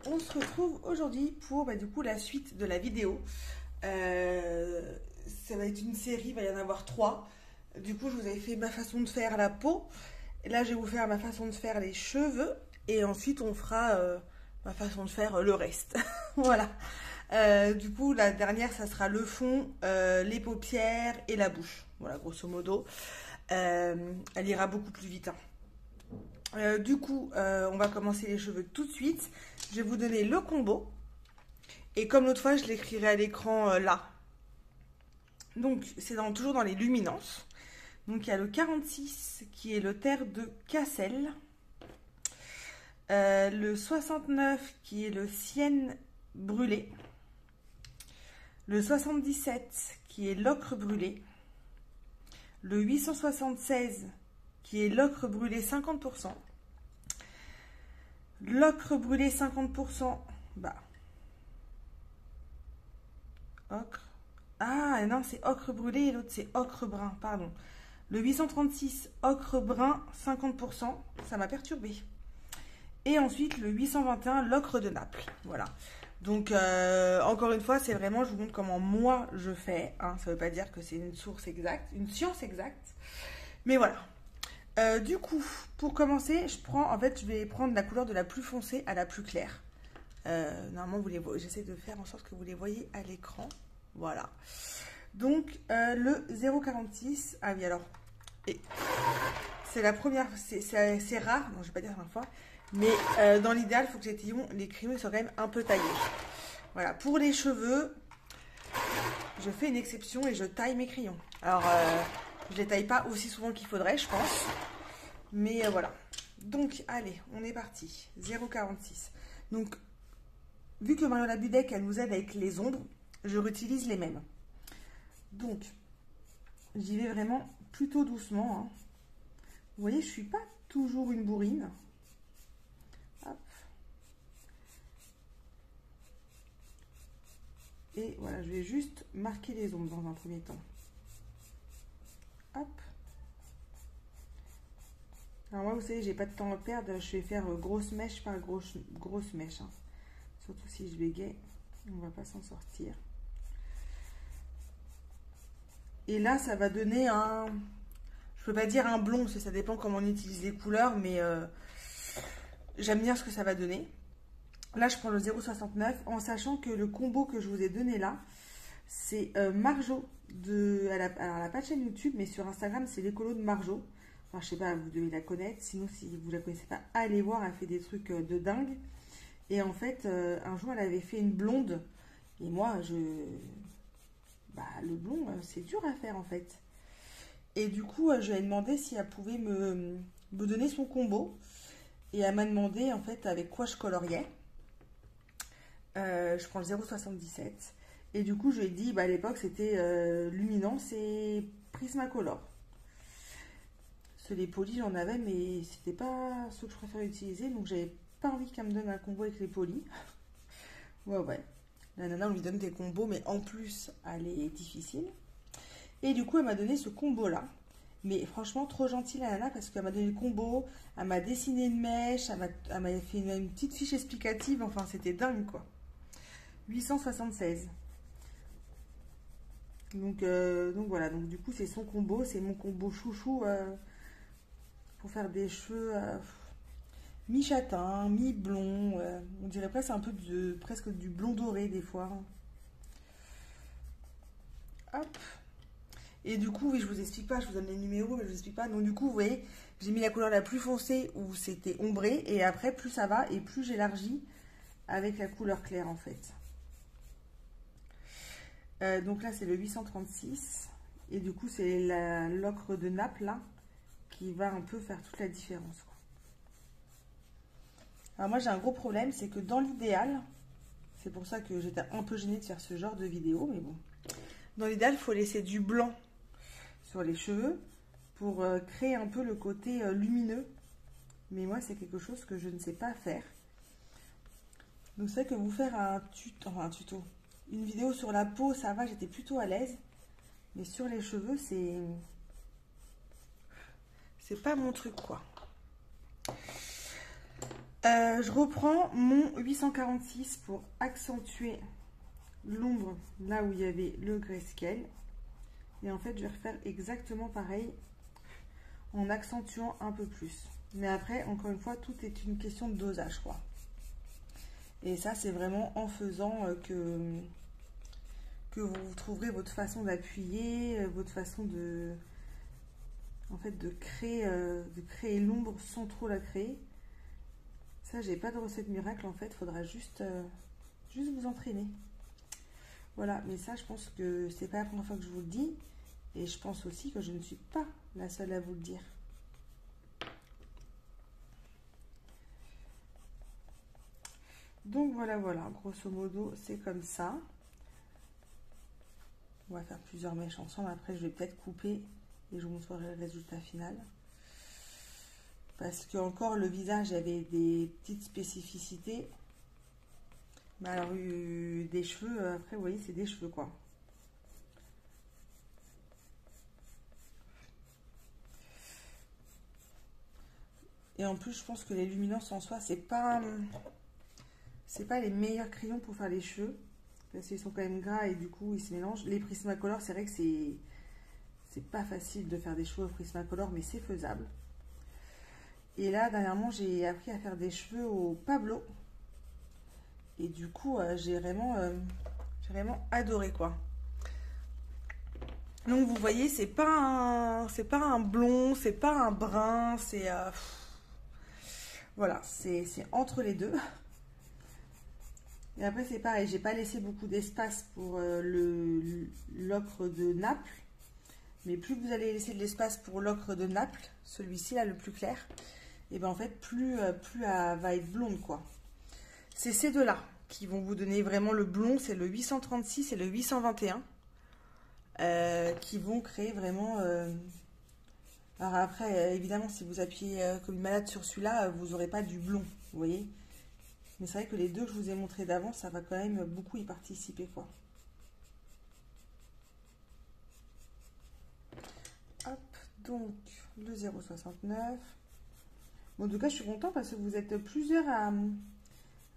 on se retrouve aujourd'hui pour du coup la suite de la vidéo. Ça va être une série, il va y en avoir 3. Du coup, je vous avais fait ma façon de faire la peau. Et là, je vais vous faire ma façon de faire les cheveux. Et ensuite, on fera ma façon de faire le reste. Voilà. Du coup, la dernière, ça sera le fond, les paupières et la bouche. Voilà, grosso modo. Elle ira beaucoup plus vite, hein. Du coup, on va commencer les cheveux tout de suite. Je vais vous donner le combo. Et comme l'autre fois, je l'écrirai à l'écran là. Donc, c'est toujours dans les luminances. Donc, il y a le 46 qui est le terre de Cassel. Le 69 qui est le sienne brûlé. Le 77 qui est l'ocre brûlé. Le 876 qui est l'ocre brûlé 50%. L'ocre brûlé 50%, bah, ocre. Ah non, c'est ocre brûlé et l'autre c'est ocre brun, pardon. Le 836, ocre brun 50%, ça m'a perturbé. Et ensuite le 821, l'ocre de Naples. Voilà. Donc, encore une fois, c'est vraiment, je vous montre comment moi je fais, hein. Ça ne veut pas dire que c'est une source exacte, une science exacte. Mais voilà. Du coup, pour commencer, je vais prendre la couleur de la plus foncée à la plus claire. Normalement, j'essaie de faire en sorte que vous les voyez à l'écran. Voilà. Donc, le 0,46. Ah oui, alors. C'est la première. C'est rare. Non, je ne vais pas dire la première fois. Mais dans l'idéal, il faut que les crayons soient quand même un peu taillés. Voilà. Pour les cheveux, je fais une exception et je taille mes crayons. Alors, je ne les taille pas aussi souvent qu'il faudrait, je pense. Mais voilà. Donc, allez, on est parti. 0,46. Donc, vu que Mariola Budek, elle nous aide avec les ombres, je réutilise les mêmes. Donc, j'y vais vraiment plutôt doucement, hein. Vous voyez, je ne suis pas toujours une bourrine. Hop. Et voilà, je vais juste marquer les ombres dans un premier temps. Hop. Alors moi, vous savez, j'ai pas de temps à perdre. Je vais faire grosse mèche par grosse mèche, hein. Surtout si je bégaye, on va pas s'en sortir. Et là, ça va donner un... Je peux pas dire un blond, parce que ça dépend comment on utilise les couleurs, mais j'aime bien ce que ça va donner. Là, je prends le 0,69, en sachant que le combo que je vous ai donné là, c'est Marjo. Alors, elle n'a pas de chaîne YouTube, mais sur Instagram, c'est l'écolo de Marjo. Enfin, je sais pas, vous devez la connaître. Sinon, si vous la connaissez pas, allez voir, elle fait des trucs de dingue. Et en fait, un jour, elle avait fait une blonde. Et moi, le blond, c'est dur à faire, en fait. Et du coup, je lui ai demandé si elle pouvait me donner son combo. Et elle m'a demandé, en fait, avec quoi je coloriais. Je prends le 0,77. Et du coup, je lui ai dit, à l'époque, c'était Luminance et Prismacolor. Les polis, j'en avais, mais c'était pas ce que je préférais utiliser. Donc, j'avais pas envie qu'elle me donne un combo avec les polis. Ouais. La nana, on lui donne des combos, mais en plus, elle est difficile. Et du coup, elle m'a donné ce combo-là. Mais franchement, trop gentille la nana, parce qu'elle m'a donné le combo, elle m'a dessiné une mèche, elle m'a fait une petite fiche explicative. Enfin, c'était dingue, quoi. 876. Donc voilà. Donc, du coup, c'est son combo. C'est mon combo chouchou pour faire des cheveux mi-châtain, mi-blond. On dirait presque un peu presque du blond doré, des fois. Hop. Et du coup, oui, je vous explique pas, je vous donne les numéros, mais je vous explique pas. Donc du coup, vous voyez, j'ai mis la couleur la plus foncée où c'était ombré. Et après, plus ça va et plus j'élargis avec la couleur claire, en fait. Donc là, c'est le 836. Et du coup, c'est l'ocre de Naples, là, qui va un peu faire toute la différence, quoi. Alors moi, j'ai un gros problème, c'est que dans l'idéal, c'est pour ça que j'étais un peu gênée de faire ce genre de vidéo, mais bon. Dans l'idéal, il faut laisser du blanc sur les cheveux pour créer un peu le côté lumineux. Mais moi, c'est quelque chose que je ne sais pas faire. Donc c'est vrai que vous faire une vidéo sur la peau, ça va, j'étais plutôt à l'aise. Mais sur les cheveux, c'est pas mon truc, quoi. Je reprends mon 846 pour accentuer l'ombre là où il y avait le grayscale. Et en fait, je vais refaire exactement pareil en accentuant un peu plus. Mais après, encore une fois, tout est une question de dosage, quoi. Et ça, c'est vraiment en faisant que vous trouverez votre façon d'appuyer, votre façon de, en fait, de créer l'ombre sans trop la créer. Ça, j'ai pas de recette miracle, en fait. Faudra juste vous entraîner. Voilà, mais ça, je pense que c'est pas la première fois que je vous le dis. Et je pense aussi que je ne suis pas la seule à vous le dire. Donc voilà, grosso modo, c'est comme ça. On va faire plusieurs mèches ensemble. Après, je vais peut-être couper et je vous montrerai le résultat final. Parce que encore le visage avait des petites spécificités. Mais alors, des cheveux, après, vous voyez, c'est des cheveux, quoi. Et en plus, je pense que les luminances en soi, c'est pas les meilleurs crayons pour faire les cheveux. Parce qu'ils sont quand même gras et du coup, ils se mélangent. Les Prismacolor, c'est vrai que c'est pas facile de faire des cheveux au Prismacolor, mais c'est faisable. Et là, dernièrement, j'ai appris à faire des cheveux au Pablo. Et du coup, j'ai vraiment adoré, quoi. Donc, vous voyez, c'est pas un blond, c'est pas un brun, c'est... voilà, c'est entre les deux. Et après, c'est pareil, j'ai pas laissé beaucoup d'espace pour l'ocre de Naples. Mais plus vous allez laisser de l'espace pour l'ocre de Naples, celui-ci là, le plus clair, et bien en fait, plus elle va être blonde, quoi. C'est ces deux-là qui vont vous donner vraiment le blond, c'est le 836 et le 821, qui vont créer vraiment... Alors après, évidemment, si vous appuyez comme une malade sur celui-là, vous n'aurez pas du blond, vous voyez. Mais c'est vrai que les deux que je vous ai montrés d'avant, ça va quand même beaucoup y participer, quoi. Hop, donc le 0,69. Bon, en tout cas, je suis contente parce que vous êtes plusieurs à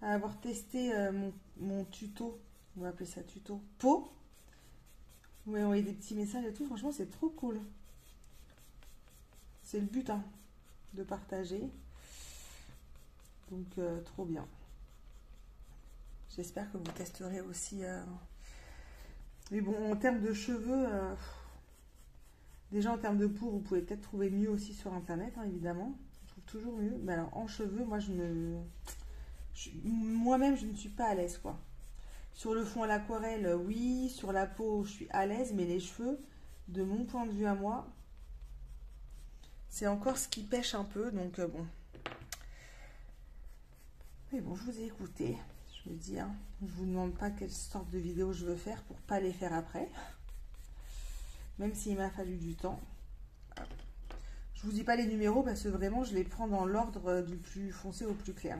avoir testé mon tuto. On va appeler ça tuto peau. Vous m'avez envoyé des petits messages et tout. Franchement, c'est trop cool. C'est le but, hein, de partager. Donc, trop bien. J'espère que vous testerez aussi. Mais bon, en termes de cheveux, déjà en termes de peau, vous pouvez peut-être trouver mieux aussi sur Internet, hein, évidemment. Je trouve toujours mieux. Mais alors, en cheveux, moi, moi-même, je ne suis pas à l'aise, quoi. Sur le fond à l'aquarelle, oui. Sur la peau, je suis à l'aise. Mais les cheveux, de mon point de vue à moi, c'est encore ce qui pêche un peu. Donc, bon. Mais bon, je vous ai écouté. Je me dis, hein, je vous demande pas quelle sorte de vidéo je veux faire pour pas les faire après. Même s'il m'a fallu du temps. Je vous dis pas les numéros parce que vraiment, je les prends dans l'ordre du plus foncé au plus clair.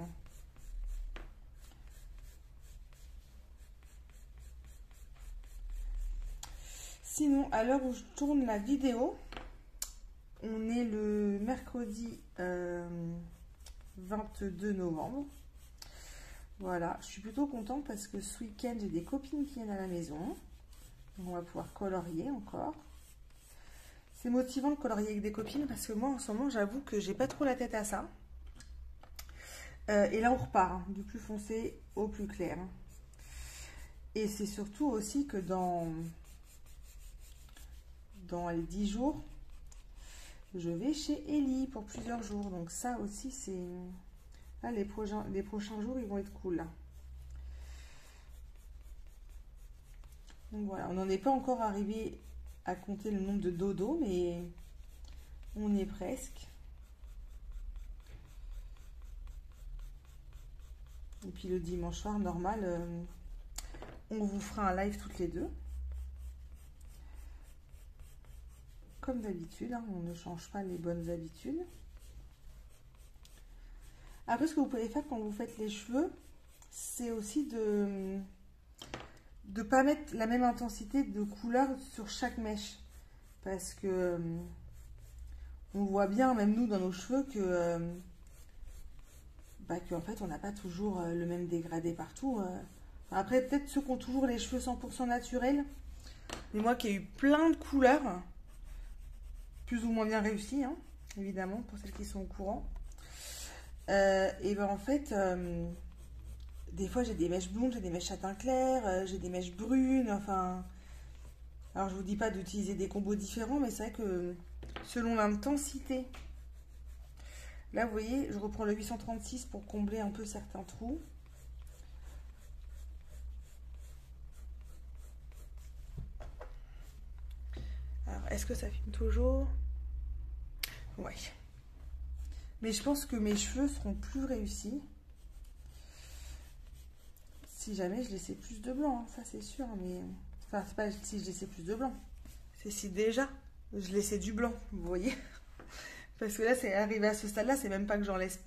Sinon, à l'heure où je tourne la vidéo, on est le mercredi 22 novembre. Voilà, je suis plutôt contente parce que ce week-end, j'ai des copines qui viennent à la maison. Donc on va pouvoir colorier encore. C'est motivant de colorier avec des copines parce que moi, en ce moment, j'avoue que j'ai pas trop la tête à ça. Et là, on repart, hein, du plus foncé au plus clair. Et c'est surtout aussi que dans les 10 jours, je vais chez Ellie pour plusieurs jours. Donc ça aussi, c'est... Là, les prochains jours, ils vont être cool, là. Donc voilà, on n'en est pas encore arrivé à compter le nombre de dodos, mais on y est presque. Et puis le dimanche soir, normal, on vous fera un live toutes les deux. Comme d'habitude, hein, on ne change pas les bonnes habitudes. Après, ce que vous pouvez faire quand vous faites les cheveux, c'est aussi de ne pas mettre la même intensité de couleur sur chaque mèche. Parce que on voit bien, même nous, dans nos cheveux, que bah, qu'en fait, on n'a pas toujours le même dégradé partout. Enfin, après, peut-être ceux qui ont toujours les cheveux 100% naturels, mais moi qui ai eu plein de couleurs, plus ou moins bien réussies, hein, évidemment, pour celles qui sont au courant. Et ben en fait, des fois j'ai des mèches blondes, j'ai des mèches châtain clair, j'ai des mèches brunes, enfin... Alors je vous dis pas d'utiliser des combos différents, mais c'est vrai que selon l'intensité... Là vous voyez, je reprends le 836 pour combler un peu certains trous. Alors est-ce que ça filme toujours? Ouais. Mais je pense que mes cheveux seront plus réussis si jamais je laissais plus de blanc, hein, ça c'est sûr, mais... Enfin, c'est pas si je laissais plus de blanc, c'est si déjà je laissais du blanc, vous voyez. Parce que là, c'est arrivé à ce stade-là, c'est même pas que j'en laisse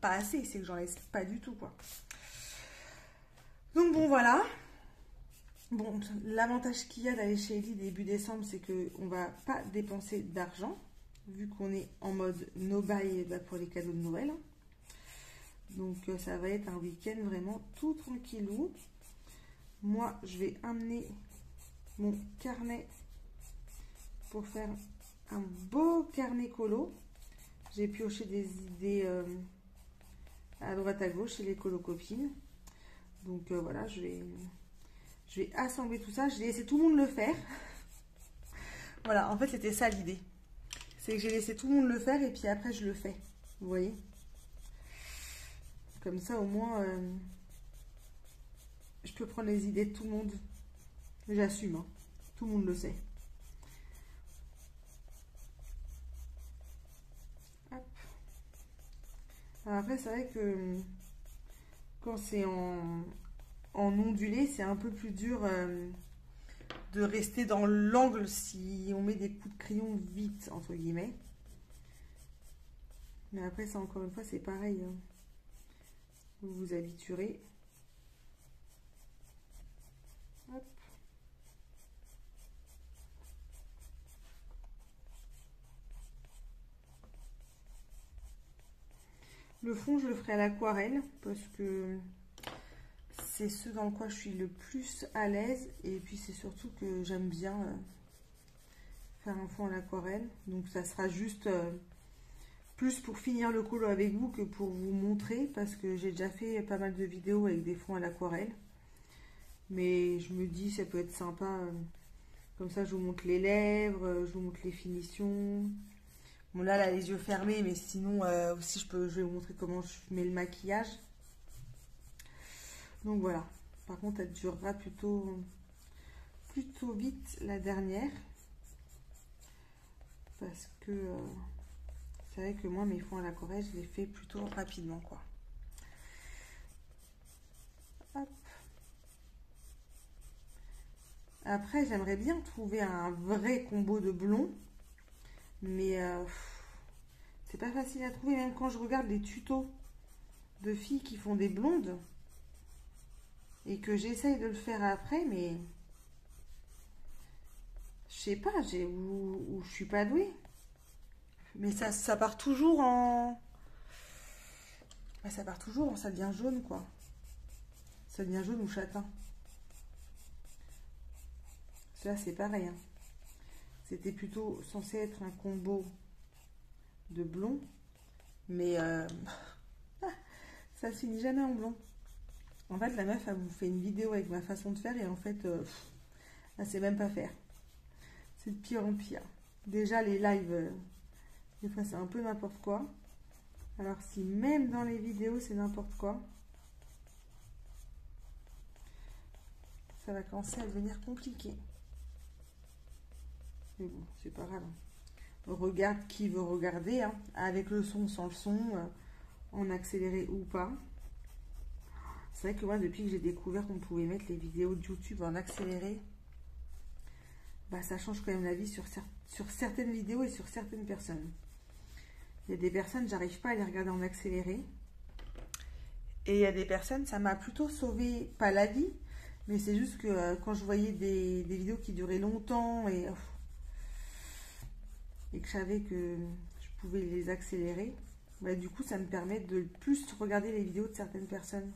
pas assez, c'est que j'en laisse pas du tout, quoi. Donc bon, voilà. Bon, l'avantage qu'il y a d'aller chez Ellie début décembre, c'est qu'on va pas dépenser d'argent, vu qu'on est en mode no buy pour les cadeaux de Noël. Donc ça va être un week-end vraiment tout tranquillou. Moi, je vais amener mon carnet pour faire un beau carnet colo. J'ai pioché des idées à droite à gauche chez les colo copines. Donc voilà, je vais assembler tout ça. J'ai laissé tout le monde le faire. Voilà, en fait c'était ça l'idée. C'est que j'ai laissé tout le monde le faire et puis après je le fais. Vous voyez? Comme ça au moins je peux prendre les idées de tout le monde. J'assume, hein. Tout le monde le sait. Hop. Alors après c'est vrai que quand c'est en ondulé, c'est un peu plus dur de rester dans l'angle si on met des coups de crayon vite, entre guillemets. Mais après, ça, encore une fois, c'est pareil, hein. Vous vous habituerez. Hop. Le fond, je le ferai à l'aquarelle parce que c'est ce dans quoi je suis le plus à l'aise. Et puis, c'est surtout que j'aime bien faire un fond à l'aquarelle. Donc, ça sera juste plus pour finir le colo avec vous que pour vous montrer. Parce que j'ai déjà fait pas mal de vidéos avec des fonds à l'aquarelle. Mais je me dis, ça peut être sympa. Comme ça, je vous montre les lèvres, je vous montre les finitions. Bon, là, elle a les yeux fermés, mais sinon, aussi, je vais vous montrer comment je mets le maquillage. Donc voilà. Par contre, elle durera plutôt vite la dernière. Parce que c'est vrai que moi, mes fonds à l'aquarelle, je les fais plutôt rapidement, quoi. Hop. Après, j'aimerais bien trouver un vrai combo de blond. Mais c'est pas facile à trouver. Même quand je regarde les tutos de filles qui font des blondes. Et que j'essaye de le faire après, mais... Je sais pas, où je suis pas douée. Mais ça part toujours en... Ça part toujours, ça devient jaune, quoi. Ça devient jaune ou châtain. Là, c'est pareil, hein. C'était plutôt censé être un combo de blond. Mais ça se finit jamais en blond. En fait, la meuf, elle vous fait une vidéo avec ma façon de faire. Et en fait, elle sait même pas faire. C'est de pire en pire. Déjà, les lives, des fois, c'est un peu n'importe quoi. Alors, si même dans les vidéos, c'est n'importe quoi, ça va commencer à devenir compliqué. Mais bon, c'est pas grave. On regarde qui veut regarder, hein, avec le son, sans le son, en accéléré ou pas. C'est vrai que moi, depuis que j'ai découvert qu'on pouvait mettre les vidéos de YouTube en accéléré, bah, ça change quand même la vie sur certaines vidéos et sur certaines personnes. Il y a des personnes, j'arrive pas à les regarder en accéléré. Et il y a des personnes, ça m'a plutôt sauvé, pas la vie, mais c'est juste que quand je voyais des vidéos qui duraient longtemps et que je savais que je pouvais les accélérer, Bah, du coup, ça me permet de plus regarder les vidéos de certaines personnes.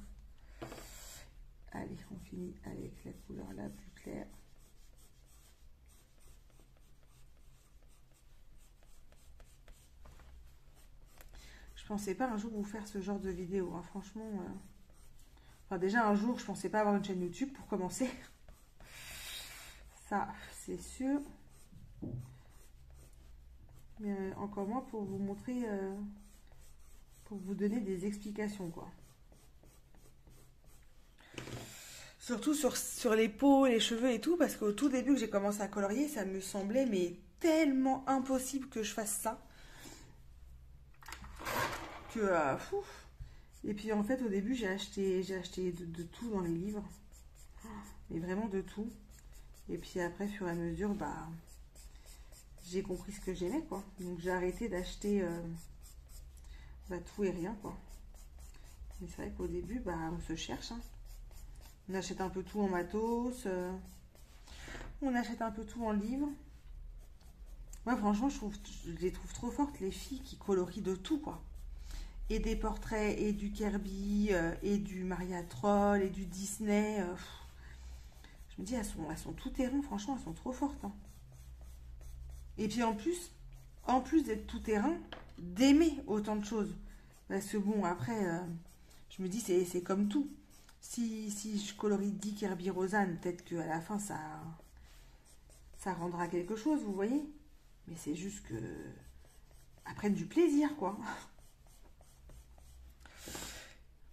Allez, on finit avec la couleur la plus claire. Je pensais pas un jour vous faire ce genre de vidéo, hein, franchement. Enfin, déjà un jour, je pensais pas avoir une chaîne YouTube pour commencer. Ça, c'est sûr. Mais encore moins pour vous montrer, pour vous donner des explications, quoi. Surtout sur les peaux, les cheveux et tout, parce qu'au tout début que j'ai commencé à colorier, ça me semblait mais tellement impossible que je fasse ça. Que, fou. Et puis en fait, au début, j'ai acheté de tout dans les livres. Mais vraiment de tout. Et puis après, au fur et à mesure, bah, j'ai compris ce que j'aimais, quoi. Donc j'ai arrêté d'acheter bah, tout et rien, quoi. Mais c'est vrai qu'au début, bah, on se cherche, hein. On achète un peu tout en matos, on achète un peu tout en livres. Moi, franchement, je les trouve trop fortes, les filles qui colorient de tout, quoi. Et des portraits, et du Kirby, et du Maria Troll, et du Disney. Je me dis, elles sont tout terrain, franchement, elles sont trop fortes, hein. Et puis en plus d'être tout terrain, d'aimer autant de choses. Parce que bon, après, je me dis, c'est comme tout. Si je colorie 10 Kirby Rosanne, peut-être qu'à la fin, ça rendra quelque chose, vous voyez. Mais c'est juste que... Après, du plaisir, quoi.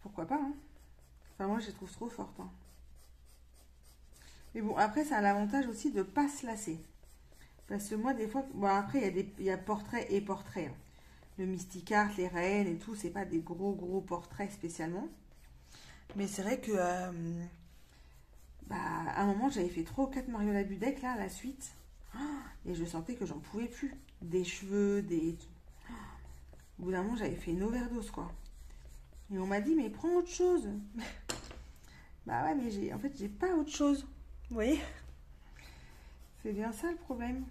Pourquoi pas, hein. Enfin, moi, je les trouve trop fortes, hein. Mais bon, après, ça a l'avantage aussi de ne pas se lasser. Parce que moi, des fois... Bon, après, il y a portraits et portraits, hein. Le Mysticart, les reines et tout, c'est pas des gros portraits spécialement. Mais c'est vrai que... bah, à un moment, j'avais fait 3 ou 4 Mariola Budek, là, à la suite. Et je sentais que j'en pouvais plus. Des cheveux, des... Au bout d'un moment, j'avais fait une overdose, quoi. Et on m'a dit, mais prends autre chose. Bah ouais, mais en fait, j'ai pas autre chose. Vous voyez? C'est bien ça, le problème.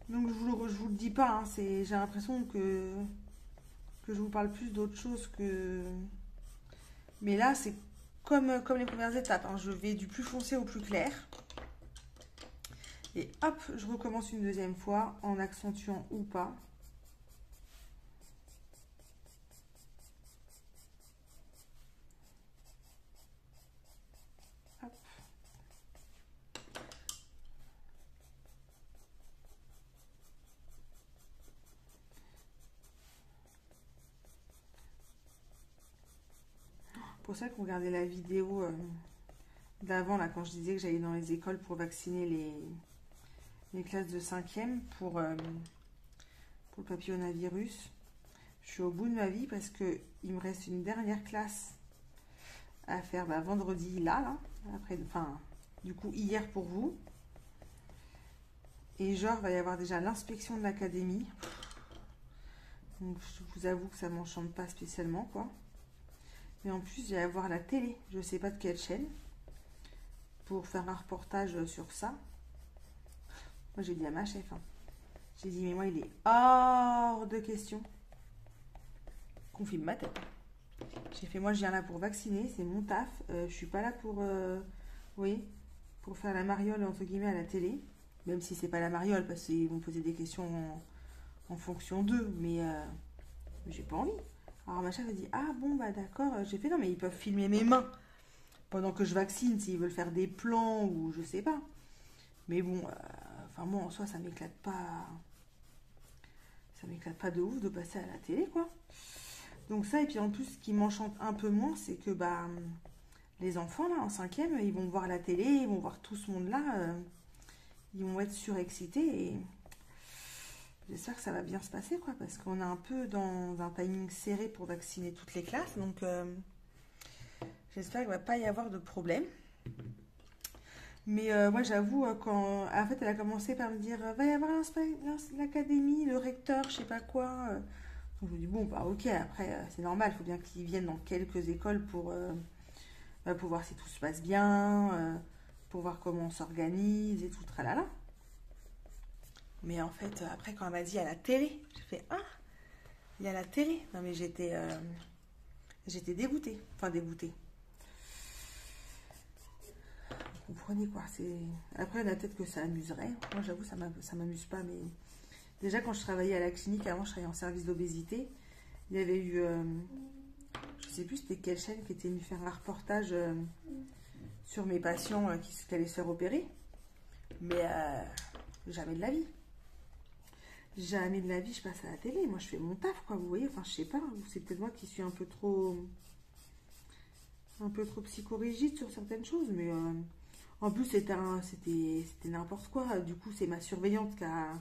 Donc, je vous le dis pas, hein, j'ai l'impression que je vous parle plus d'autre chose que... Mais là, c'est comme les premières étapes, hein. Je vais du plus foncé au plus clair. Et hop, je recommence une deuxième fois en accentuant ou pas. Hop. Pour ça qu'on regardait la vidéo d'avant, là, quand je disais que j'allais dans les écoles pour vacciner les classes de 5e pour le papillomavirus. Je suis au bout de ma vie parce qu'il me reste une dernière classe à faire vendredi, là, après, enfin, du coup, hier pour vous. Et genre, il va y avoir déjà l'inspection de l'académie. Donc, je vous avoue que ça ne m'enchante pas spécialement, quoi. Mais en plus, j'ai à voir la télé, je ne sais pas de quelle chaîne, pour faire un reportage sur ça. Moi, j'ai dit à ma chef, hein. J'ai dit, mais moi, il est hors de question qu'on filme ma tête. J'ai fait, moi, je viens là pour vacciner, c'est mon taf. Je suis pas là pour, oui, pour faire la mariole, entre guillemets, à la télé. Même si c'est pas la mariole, parce qu'ils vont poser des questions en fonction d'eux. Mais j'ai pas envie. Alors ma chef a dit, ah bon, bah d'accord. J'ai fait, non, mais ils peuvent filmer mes mains pendant que je vaccine, s'ils veulent faire des plans ou je sais pas. Mais bon, enfin moi en soi, ça m'éclate pas. Ça m'éclate pas de ouf de passer à la télé, quoi. Donc ça, et puis en plus, ce qui m'enchante un peu moins, c'est que bah les enfants, là, en 5e, ils vont voir la télé, ils vont voir tout ce monde-là, ils vont être surexcités et j'espère que ça va bien se passer, quoi, parce qu'on est un peu dans un timing serré pour vacciner toutes les classes, donc j'espère qu'il ne va pas y avoir de problème. Mais moi, j'avoue, quand en fait, elle a commencé par me dire, va y avoir l'académie, le recteur, je sais pas quoi. Donc je me dis, bon, bah ok, après, c'est normal, il faut bien qu'ils viennent dans quelques écoles pour voir si tout se passe bien, pour voir comment on s'organise et tout, tralala. Mais en fait, après, quand elle m'a dit à la télé, j'ai fait ah, il y a la télé. Non, mais j'étais dégoûtée. Enfin, dégoûtée. Vous comprenez quoi? Après, la tête que ça amuserait. Moi, j'avoue, ça m'amuse pas. Mais déjà, quand je travaillais à la clinique, avant, je travaillais en service d'obésité. Il y avait eu, je sais plus c'était quelle chaîne qui était venue faire un reportage sur mes patients qui allaient se faire opérer. Mais jamais de la vie. Jamais de la vie, je passe à la télé. Moi, je fais mon taf, quoi, vous voyez. Enfin, je sais pas. C'est peut-être moi qui suis un peu trop psychorigide sur certaines choses. Mais en plus, c'était n'importe quoi. Du coup, c'est ma surveillante qui a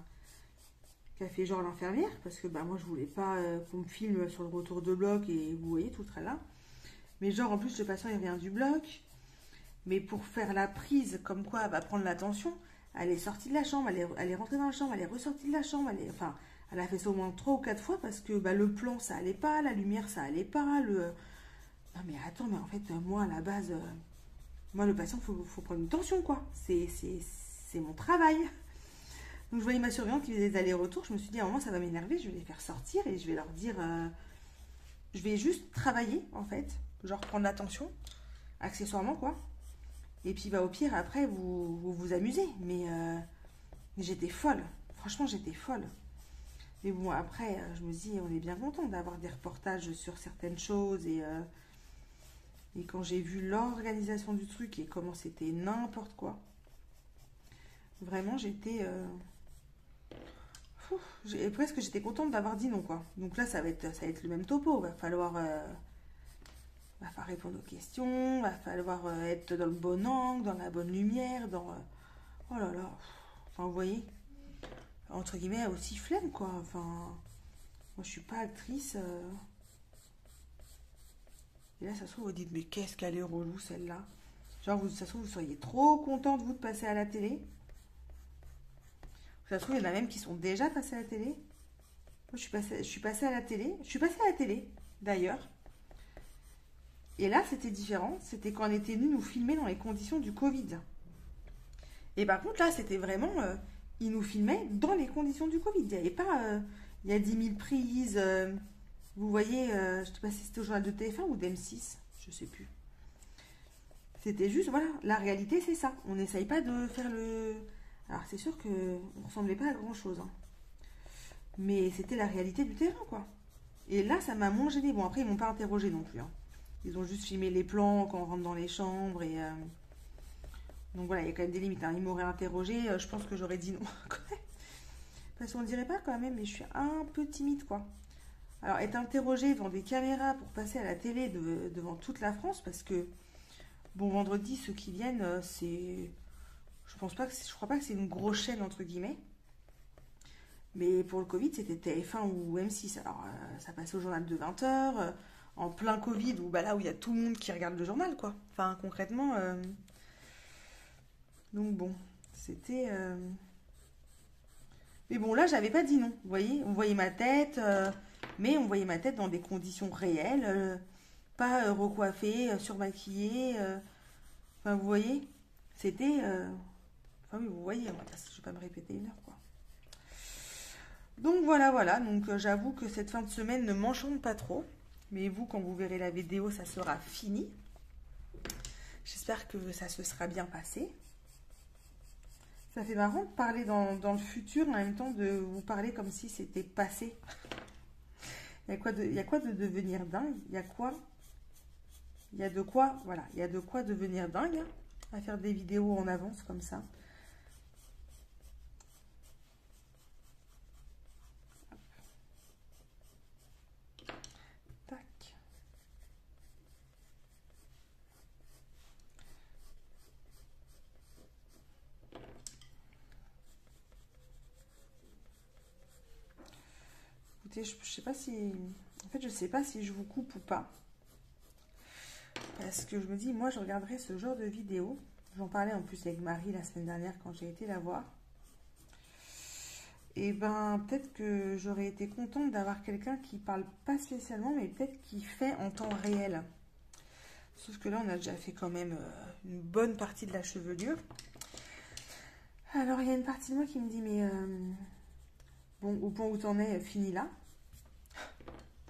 fait genre l'infirmière. Parce que bah, moi, je voulais pas qu'on me filme sur le retour de bloc. Et vous voyez, tout le tralala. Mais genre, en plus, le patient, il revient du bloc. Mais pour faire la prise, comme quoi elle va prendre l'attention, elle est sortie de la chambre, elle est rentrée dans la chambre, elle est ressortie de la chambre, enfin, elle a fait ça au moins 3 ou 4 fois parce que bah, le plan ça allait pas, la lumière ça allait pas, Non mais attends, mais en fait, moi à la base, moi le patient, faut prendre une tension quoi, c'est mon travail. Donc je voyais ma surveillante qui faisait des allers-retours, je me suis dit à un moment ça va m'énerver, je vais les faire sortir et je vais leur dire, je vais juste travailler en fait, genre prendre l'attention, accessoirement quoi. Et puis bah, au pire, après, vous amusez. Mais j'étais folle. Franchement, j'étais folle. Mais bon, après, je me dis, on est bien content d'avoir des reportages sur certaines choses. Et quand j'ai vu l'organisation du truc et comment c'était n'importe quoi, vraiment, presque j'étais contente d'avoir dit non, quoi. Donc là, ça va être le même topo. Va falloir répondre aux questions, va falloir être dans le bon angle, dans la bonne lumière, oh là là. Enfin, vous voyez, entre guillemets, aussi flemme, quoi. Enfin, moi, je suis pas actrice. Et là, ça se trouve, vous dites, mais qu'est-ce qu'elle est relou, celle-là. Genre, ça se trouve, vous seriez trop contente, vous, de passer à la télé. Ça se trouve, il y en a même qui sont déjà passés à la télé. Moi, je suis passée à la télé. Je suis passée à la télé, d'ailleurs. Et là, c'était différent. C'était quand on était venu nous filmer dans les conditions du Covid. Et par contre, là, c'était vraiment... ils nous filmaient dans les conditions du Covid. Il n'y avait pas... il y a 10 000 prises. Vous voyez, je ne sais pas si c'était au journal de TF1 ou d'M6. Je ne sais plus. C'était juste, voilà, la réalité, c'est ça. On n'essaye pas de faire le... Alors, c'est sûr qu'on ne ressemblait pas à grand-chose. Hein. Mais c'était la réalité du terrain, quoi. Et là, ça m'a moins gêné. Bon, après, ils ne m'ont pas interrogé non plus. Hein. Ils ont juste filmé les plans quand on rentre dans les chambres et... Donc voilà, il y a quand même des limites. Hein. Ils m'auraient interrogé, je pense que j'aurais dit non. Parce qu'on ne dirait pas quand même, mais je suis un peu timide, quoi. Alors, être interrogée devant des caméras pour passer à la télé devant toute la France, parce que, bon, vendredi, ceux qui viennent, c'est... Je crois pas que c'est une grosse chaîne, entre guillemets. Mais pour le Covid, c'était TF1 ou M6. Alors, ça passait au journal de 20h, en plein Covid, où, bah, là où il y a tout le monde qui regarde le journal, quoi. Enfin, concrètement... Donc bon, c'était... Mais bon, là, j'avais pas dit non. Vous voyez, on voyait ma tête, mais on voyait ma tête dans des conditions réelles, pas recoiffée, surmaquillée. Enfin, vous voyez, c'était... Enfin oui, vous voyez, je vais pas me répéter 1 heure, quoi. Donc voilà. Donc j'avoue que cette fin de semaine ne m'enchante pas trop. Mais vous, quand vous verrez la vidéo, ça sera fini. J'espère que ça se sera bien passé. Ça fait marrant de parler dans le futur, en même temps de vous parler comme si c'était passé. Il y a quoi de devenir dingue? Il y a de quoi devenir dingue à faire des vidéos en avance comme ça. Tac. Écoutez, je sais pas si... En fait, je sais pas si je vous coupe ou pas. Parce que je me dis, moi, je regarderai ce genre de vidéo. J'en parlais en plus avec Marie la semaine dernière quand j'ai été la voir. Et ben, peut-être que j'aurais été contente d'avoir quelqu'un qui parle pas spécialement, mais peut-être qui fait en temps réel. Sauf que là, on a déjà fait quand même une bonne partie de la chevelure. Alors, il y a une partie de moi qui me dit, mais Bon, au point où t'en es, fini là.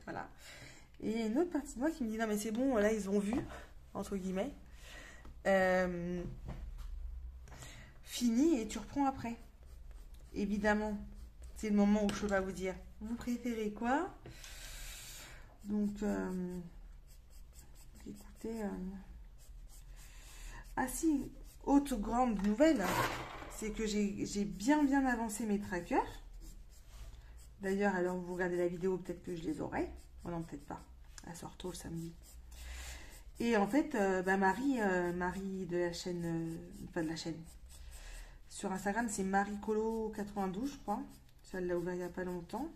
Voilà. Et il y a une autre partie de moi qui me dit non mais c'est bon, là ils ont vu, entre guillemets. Fini et tu reprends après. Évidemment, c'est le moment où je vais vous dire, vous préférez quoi? Donc, écoutez, ah si, autre grande nouvelle, c'est que j'ai bien avancé mes trackers. D'ailleurs, alors vous regardez la vidéo, peut-être que je les aurai. Oh non, peut-être pas. Elle sort tôt le samedi. Et en fait, Marie de la chaîne, pas de la chaîne, sur Instagram, c'est mariecolo92, je crois. Elle l'a ouvert il n'y a pas longtemps.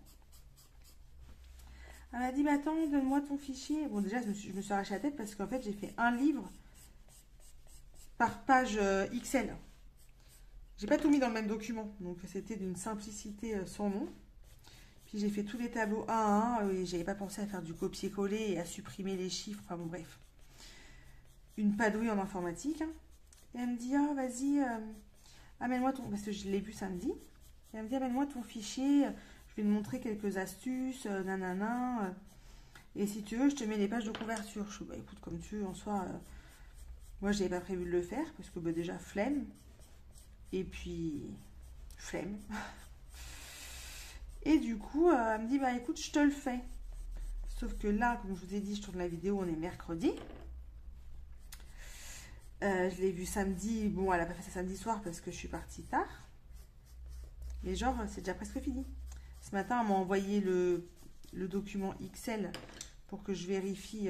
Elle m'a dit, mais attends, donne-moi ton fichier. Bon, déjà, je me suis arraché la tête parce qu'en fait, j'ai fait un livre par page XL. J'ai pas tout mis dans le même document. Donc, c'était d'une simplicité sans nom. Puis, j'ai fait tous les tableaux un à un. Et j'avais pas pensé à faire du copier-coller et à supprimer les chiffres. Enfin, bon, bref. Une padouille en informatique. Hein. Et elle me dit, ah, vas-y, amène-moi ton... Parce que je l'ai vu samedi. Et elle me dit, amène-moi ton fichier. Je vais te montrer quelques astuces, nanana. Et si tu veux, je te mets les pages de couverture. Je dis, bah écoute, comme tu veux, en soi, moi, je n'avais pas prévu de le faire, parce que bah, déjà, flemme. Et puis, flemme. Et du coup, elle me dit, bah écoute, je te le fais. Sauf que là, comme je vous ai dit, je tourne la vidéo, on est mercredi. Je l'ai vu samedi. Bon, elle n'a pas fait ça samedi soir parce que je suis partie tard. Mais genre, c'est déjà presque fini. Ce matin, elle m'a envoyé le document XL pour que je vérifie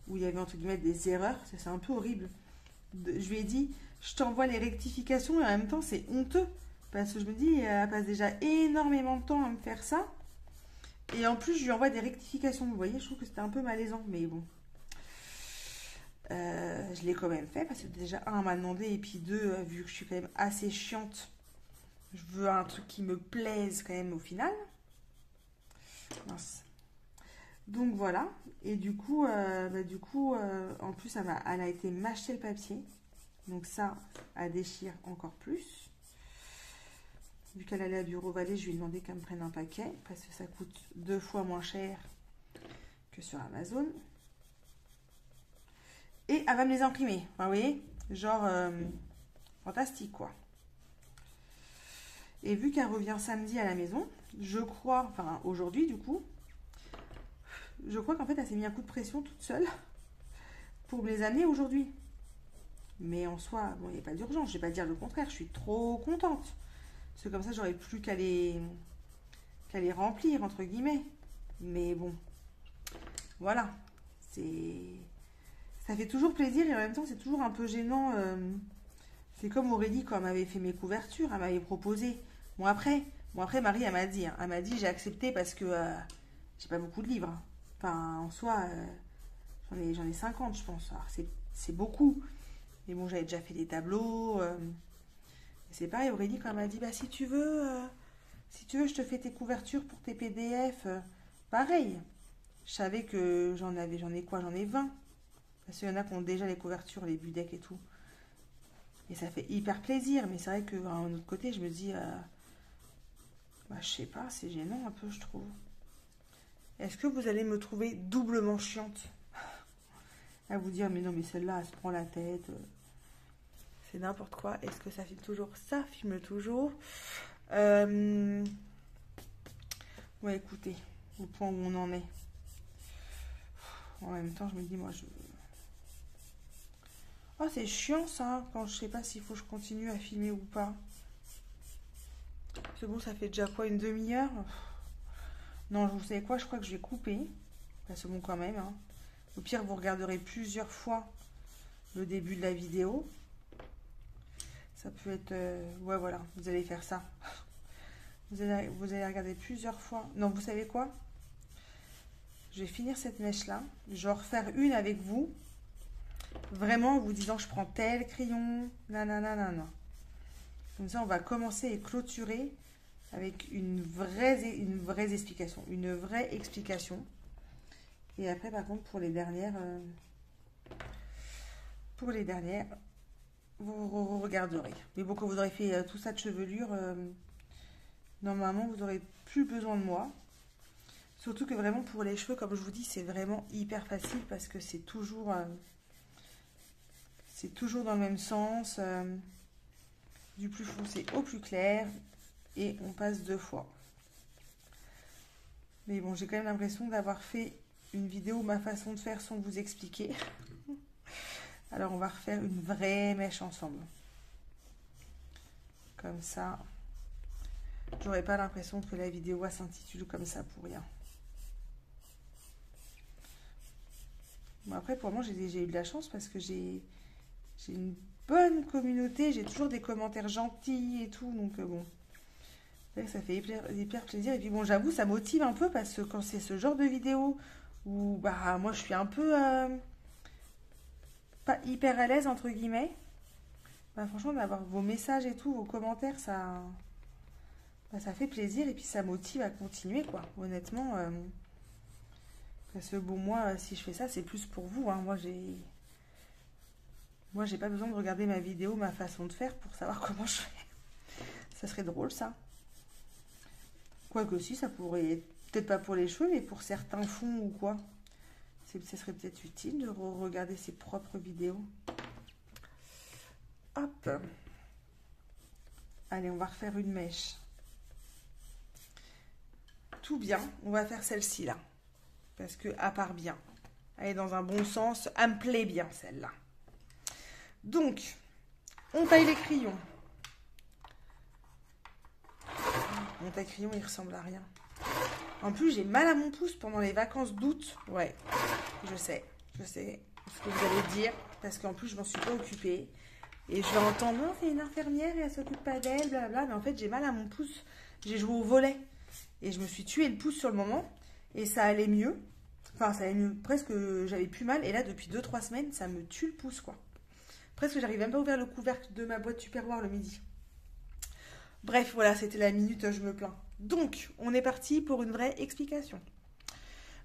où il y avait entre guillemets des erreurs. C'est un peu horrible. Je lui ai dit, je t'envoie les rectifications et en même temps, c'est honteux. Parce que je me dis, elle passe déjà énormément de temps à me faire ça. Et en plus, je lui envoie des rectifications. Vous voyez, je trouve que c'était un peu malaisant. Mais bon. Je l'ai quand même fait parce que déjà, un, elle m'a demandé. Et puis deux, vu que je suis quand même assez chiante, je veux un truc qui me plaise quand même au final. Mince. Donc voilà. Et du coup, en plus, elle a été m'acheter le papier. Donc ça, elle déchire encore plus. Vu qu'elle allait à Bureau Vallée, je lui ai demandé qu'elle me prenne un paquet. Parce que ça coûte 2 fois moins cher que sur Amazon. Et elle va me les imprimer. Enfin, vous voyez, genre, fantastique quoi. Et vu qu'elle revient samedi à la maison, je crois, enfin aujourd'hui du coup, je crois qu'en fait elle s'est mis un coup de pression toute seule pour me les amener aujourd'hui. Mais en soi, bon, il n'y a pas d'urgence, je ne vais pas dire le contraire, je suis trop contente. Parce que comme ça, j'aurais plus qu'à les remplir, entre guillemets. Mais bon, voilà, ça fait toujours plaisir et en même temps, c'est toujours un peu gênant. C'est comme Aurélie, quand elle m'avait fait mes couvertures, elle m'avait proposé. Bon après, Marie, elle m'a dit, j'ai accepté parce que j'ai pas beaucoup de livres. Enfin, en soi, j'en ai 50, je pense. Alors, c'est beaucoup. Mais bon, j'avais déjà fait des tableaux. C'est pareil, Aurélie, quand elle m'a dit, bah si tu veux, je te fais tes couvertures pour tes PDF. Pareil. Je savais que j'en ai 20. Parce qu'il y en a qui ont déjà les couvertures, les budecs et tout. Et ça fait hyper plaisir. Mais c'est vrai qu'un autre côté, je me dis, bah, je sais pas, c'est gênant un peu, je trouve. Est-ce que vous allez me trouver doublement chiante à vous dire, mais non, mais celle-là, elle se prend la tête. C'est n'importe quoi. Est-ce que ça filme toujours? Ça filme toujours. Ouais, écoutez, au point où on en est. En même temps, je me dis, moi, oh, c'est chiant, ça, quand je sais pas s'il faut que je continue à filmer ou pas. C'est bon, ça fait déjà quoi, une demi-heure? Non, vous savez quoi, je crois que je vais couper. Bah, c'est bon quand même, hein. Au pire, vous regarderez plusieurs fois le début de la vidéo. Ça peut être... ouais, voilà, vous allez faire ça. Vous allez regarder plusieurs fois. Non, vous savez quoi? Je vais finir cette mèche-là. Je vais en refaire une avec vous. Vraiment en vous disant, je prends tel crayon. Nanana. Comme ça, on va commencer et clôturer avec une vraie explication. Une vraie explication. Et après, par contre, pour les dernières, vous regarderez. Mais bon, quand vous aurez fait tout ça de chevelure, normalement, vous n'aurez plus besoin de moi. Surtout que vraiment pour les cheveux, comme je vous dis, c'est vraiment hyper facile parce que c'est toujours dans le même sens. Du plus foncé au plus clair. Et on passe 2 fois. Mais bon, j'ai quand même l'impression d'avoir fait une vidéo ma façon de faire sans vous expliquer. Alors on va refaire une vraie mèche ensemble. Comme ça. J'aurais pas l'impression que la vidéo s'intitule comme ça pour rien. Bon, après, pour moi, j'ai eu de la chance parce que j'ai une bonne communauté. J'ai toujours des commentaires gentils et tout. Donc bon, ça fait hyper plaisir. Et puis bon, j'avoue, ça motive un peu parce que quand c'est ce genre de vidéo où bah moi je suis un peu pas hyper à l'aise entre guillemets, bah franchement d'avoir vos messages et tout, vos commentaires, ça fait plaisir et puis ça motive à continuer quoi. Honnêtement, parce que bon moi si je fais ça c'est plus pour vous. Hein. Moi j'ai pas besoin de regarder ma vidéo, ma façon de faire pour savoir comment je fais. Ça serait drôle ça. Quoique si, ça pourrait, peut-être pas pour les cheveux, mais pour certains fonds ou quoi. Ce serait peut-être utile de regarder ses propres vidéos. Hop. Allez, on va refaire une mèche. Tout bien, on va faire celle-ci là. Parce que, à part bien, elle est dans un bon sens, elle me plaît bien celle-là. Donc, on taille les crayons. Mon taille-crayon, il ressemble à rien. En plus, j'ai mal à mon pouce pendant les vacances d'août. Ouais, je sais ce que vous allez dire. Parce qu'en plus, je m'en suis pas occupée. Et je vais entendre, non, c'est une infirmière et elle s'occupe pas d'elle, blablabla. Mais en fait, j'ai mal à mon pouce. J'ai joué au volley. Et je me suis tué le pouce sur le moment. Et ça allait mieux. Enfin, ça allait mieux. Presque, j'avais plus mal. Et là, depuis 2-3 semaines, ça me tue le pouce, quoi. Presque, j'arrive même pas à ouvrir le couvercle de ma boîte Tupperware le midi. Bref, voilà, c'était la minute, je me plains. Donc, on est parti pour une vraie explication.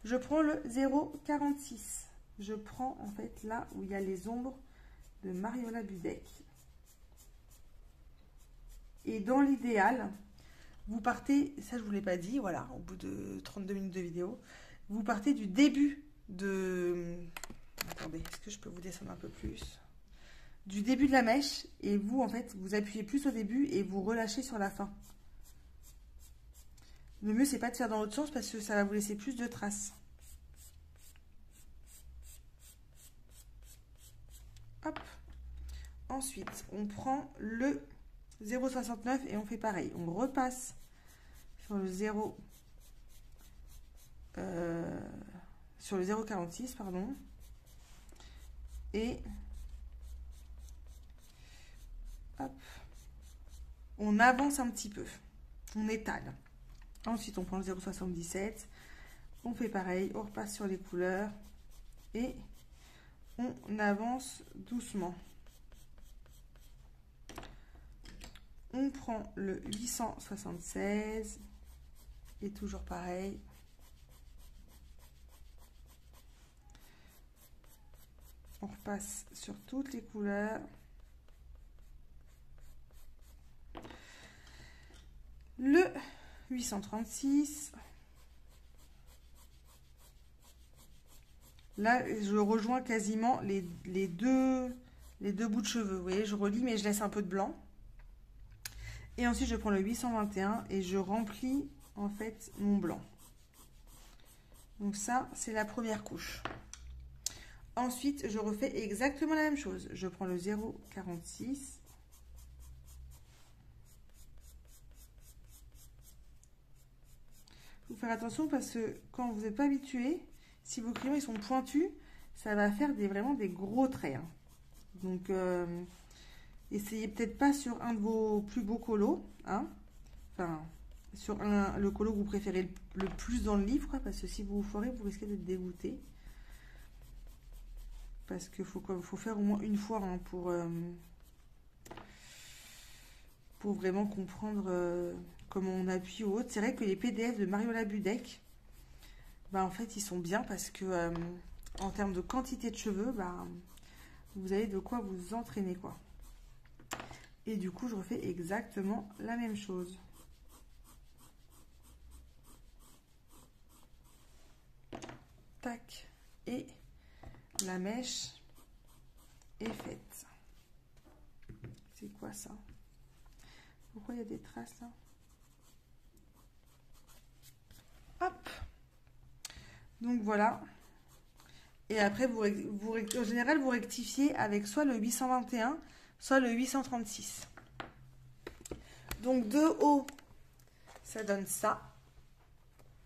Je prends le 0,46. Je prends, en fait, là où il y a les ombres de Mariola Budek. Et dans l'idéal, vous partez, ça je ne vous l'ai pas dit, voilà, au bout de 32 minutes de vidéo, vous partez du début de... Attendez, est-ce que je peux vous descendre un peu plus ? Du début de la mèche, et vous, en fait, vous appuyez plus au début et vous relâchez sur la fin. Le mieux, c'est pas de faire dans l'autre sens parce que ça va vous laisser plus de traces. Hop. Ensuite, on prend le 0,69 et on fait pareil. On repasse sur le 0,46, pardon. Et hop, on avance un petit peu. On étale. Ensuite, on prend le 0,77. On fait pareil. On repasse sur les couleurs. Et on avance doucement. On prend le 876. Et toujours pareil. On repasse sur toutes les couleurs. Le 836. Là, je rejoins quasiment les deux bouts de cheveux. Vous voyez, je relis, mais je laisse un peu de blanc. Et ensuite, je prends le 821 et je remplis, en fait, mon blanc. Donc ça, c'est la première couche. Ensuite, je refais exactement la même chose. Je prends le 0,46. Il faut faire attention parce que quand vous n'êtes pas habitué, si vos crayons ils sont pointus, ça va faire vraiment des gros traits. Hein. Donc, essayez peut-être pas sur un de vos plus beaux colos. Hein. Enfin, sur le colo que vous préférez le plus dans le livre. Quoi, parce que si vous vous foirez, vous risquez d'être dégoûté. Parce qu'il faut faire au moins une fois hein, pour vraiment comprendre comment on appuie ou autre. C'est vrai que les PDF de Mariola Budek, bah, en fait, ils sont bien parce que en termes de quantité de cheveux, bah, vous avez de quoi vous entraîner, quoi. Et du coup, je refais exactement la même chose. tac. Et la mèche est faite. C'est quoi ça? Pourquoi il y a des traces là? Hop. Donc voilà. Et après, en général, vous rectifiez avec soit le 821, soit le 836. Donc de haut, ça donne ça.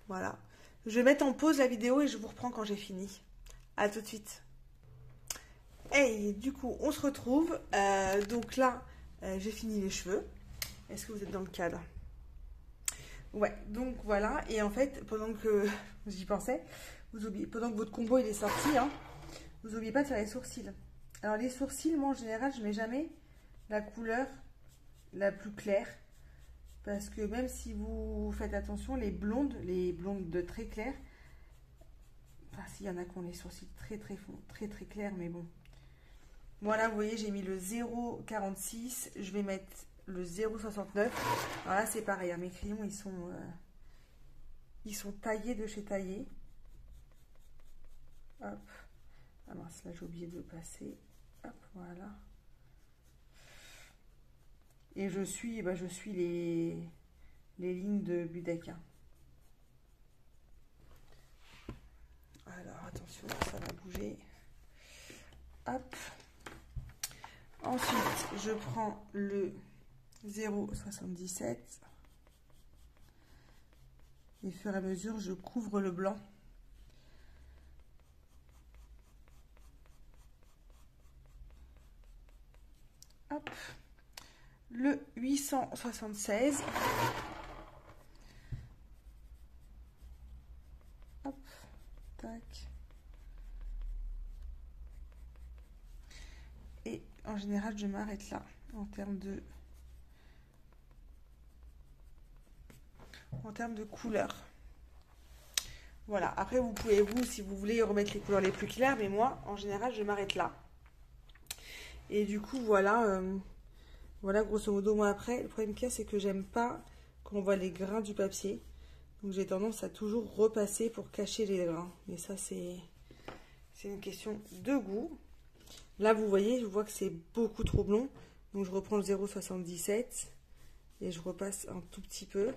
Voilà. Je vais mettre en pause la vidéo et je vous reprends quand j'ai fini. À tout de suite. Et du coup, on se retrouve. Donc là, j'ai fini les cheveux. Est-ce que vous êtes dans le cadre? Ouais, donc voilà. Et en fait, pendant que j'y pensais, pendant que votre combo il est sorti, hein, vous n'oubliez pas de faire les sourcils. Alors les sourcils, moi en général, je mets jamais la couleur la plus claire. Parce que même si vous faites attention, les blondes de très clair, enfin s'il y en a qui ont les sourcils très clairs, mais bon. Voilà, vous voyez, j'ai mis le 0,46, je vais mettre le 0,69. Alors là, c'est pareil, hein, mes crayons, ils sont taillés de chez Taillé. Hop. Ah mince, là, j'ai oublié de passer. Hop, voilà. Et je suis les lignes de Budek. Alors, attention, ça va bouger. Hop. Ensuite, je prends le 0,77. Et au fur et à mesure, je couvre le blanc. Hop. Le 876. Hop. Tac. Et en général, je m'arrête là en termes de couleurs. Voilà. Après, vous pouvez, si vous voulez, remettre les couleurs les plus claires. Mais moi, en général, je m'arrête là. Et du coup, voilà. Voilà, grosso modo, moi après, le problème qu'il y a, c'est que j'aime pas qu'on voit les grains du papier. Donc j'ai tendance à toujours repasser pour cacher les grains. Mais ça, c'est une question de goût. Là, vous voyez, je vois que c'est beaucoup trop blond. Donc je reprends le 0,77 et je repasse un tout petit peu.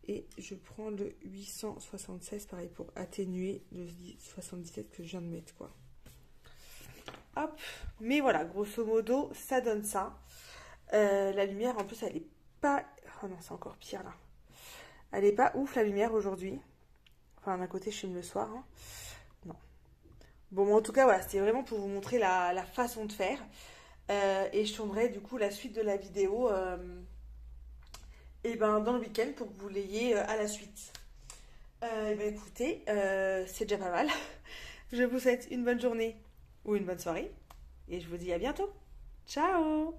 Et je prends le 876, pareil, pour atténuer le 77 que je viens de mettre, quoi. Hop, mais voilà, grosso modo, ça donne ça. La lumière, en plus, elle est pas... Oh non, c'est encore pire, là. Elle est pas ouf, la lumière, aujourd'hui. Enfin, d'un côté, je filme le soir. Hein. Non. Bon, en tout cas, voilà, c'était vraiment pour vous montrer la façon de faire. Et je tournerai, du coup, la suite de la vidéo et ben, dans le week-end pour que vous l'ayez à la suite. Et ben, écoutez, c'est déjà pas mal. Je vous souhaite une bonne journée ou une bonne soirée. Et je vous dis à bientôt. Ciao!